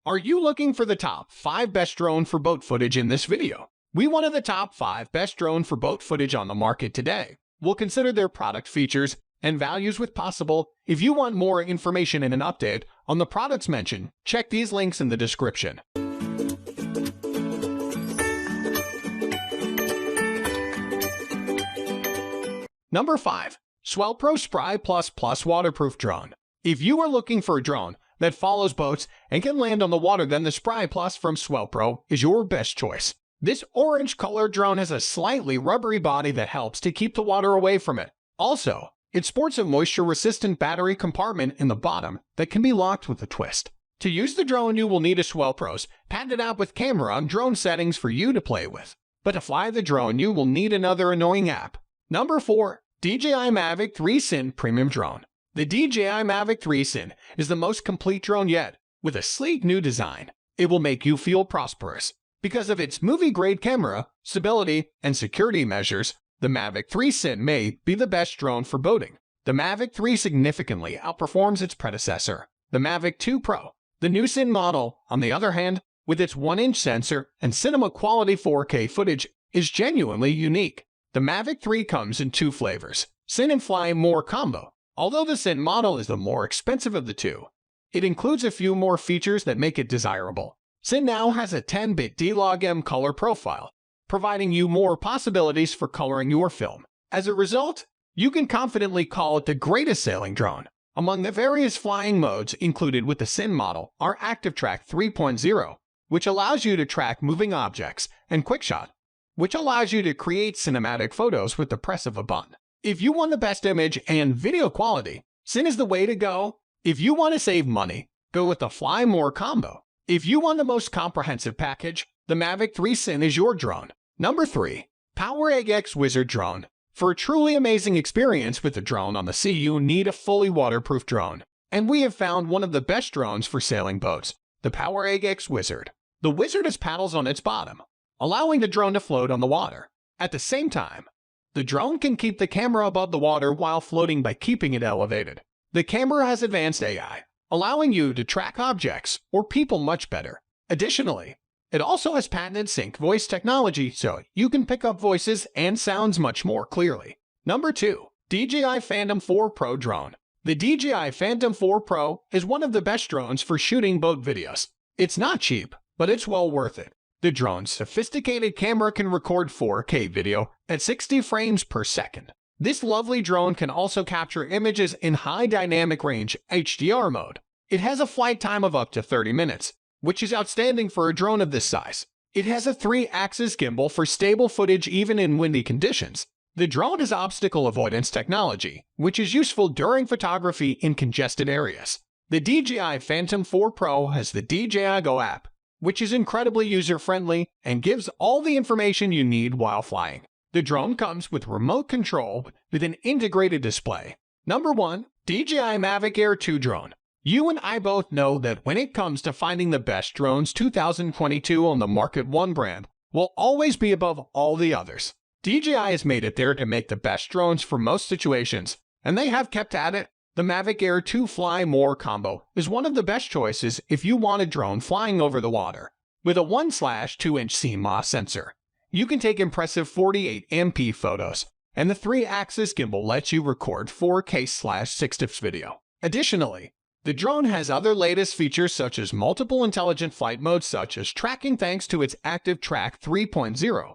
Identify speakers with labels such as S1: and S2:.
S1: Are you looking for the top 5 best drone for boat footage in this video? We wanted the top 5 best drone for boat footage on the market today. We'll consider their product features and values with possible. If you want more information and an update on the products mentioned, check these links in the description. Number 5. Swellpro SPRY++ Waterproof Drone. If you are looking for a drone that follows boats and can land on the water, then the SPRY+ from Swellpro is your best choice. This orange color drone has a slightly rubbery body that helps to keep the water away from it. Also, it sports a moisture-resistant battery compartment in the bottom that can be locked with a twist. To use the drone, you will need a Swellpro's patented app with camera and drone settings for you to play with. But to fly the drone, you will need another annoying app. Number 4. DJI Mavic 3 Cine Premium Drone. The DJI Mavic 3 Cine is the most complete drone yet. With a sleek new design, it will make you feel prosperous. Because of its movie-grade camera, stability, and security measures, the Mavic 3 Cine may be the best drone for boating. The Mavic 3 significantly outperforms its predecessor, the Mavic 2 Pro. The new Cine model, on the other hand, with its 1-inch sensor and cinema-quality 4K footage, is genuinely unique. The Mavic 3 comes in 2 flavors, Cine and Fly More Combo. Although the Cine model is the more expensive of the two, it includes a few more features that make it desirable. Cine now has a 10-bit D-Log-M color profile, providing you more possibilities for coloring your film. As a result, you can confidently call it the greatest sailing drone. Among the various flying modes included with the Cine model are Active Track 3.0, which allows you to track moving objects, and QuickShot, which allows you to create cinematic photos with the press of a button. If you want the best image and video quality, Cine is the way to go. If you want to save money, go with the Fly More combo. If you want the most comprehensive package, the Mavic 3 Cine is your drone. Number 3. PowerEgg X Wizard Drone. For a truly amazing experience with the drone on the sea, you need a fully waterproof drone. And we have found one of the best drones for sailing boats, the PowerEgg X Wizard. The Wizard has paddles on its bottom, allowing the drone to float on the water. At the same time, the drone can keep the camera above the water while floating by keeping it elevated. The camera has advanced AI, allowing you to track objects or people much better. Additionally, it also has patented sync voice technology, so you can pick up voices and sounds much more clearly. Number 2. DJI Phantom 4 Pro Drone. The DJI Phantom 4 Pro is one of the best drones for shooting boat videos. It's not cheap, but it's well worth it. The drone's sophisticated camera can record 4K video at 60 frames per second. This lovely drone can also capture images in high dynamic range HDR mode. It has a flight time of up to 30 minutes, which is outstanding for a drone of this size. It has a 3-axis gimbal for stable footage even in windy conditions. The drone has obstacle avoidance technology, which is useful during photography in congested areas. The DJI Phantom 4 Pro has the DJI Go app, which is incredibly user-friendly and gives all the information you need while flying. The drone comes with remote control with an integrated display. Number 1. DJI Mavic Air 2 Drone. You and I both know that when it comes to finding the best drones 2022 on the market, one brand will always be above all the others. DJI has made it there to make the best drones for most situations, and they have kept at it. The Mavic Air 2 Fly More combo is one of the best choices if you want a drone flying over the water. With a 1/2-inch CMOS sensor, you can take impressive 48MP photos, and the 3-axis gimbal lets you record 4K/60fps video. Additionally, the drone has other latest features such as multiple intelligent flight modes such as tracking thanks to its Active Track 3.0,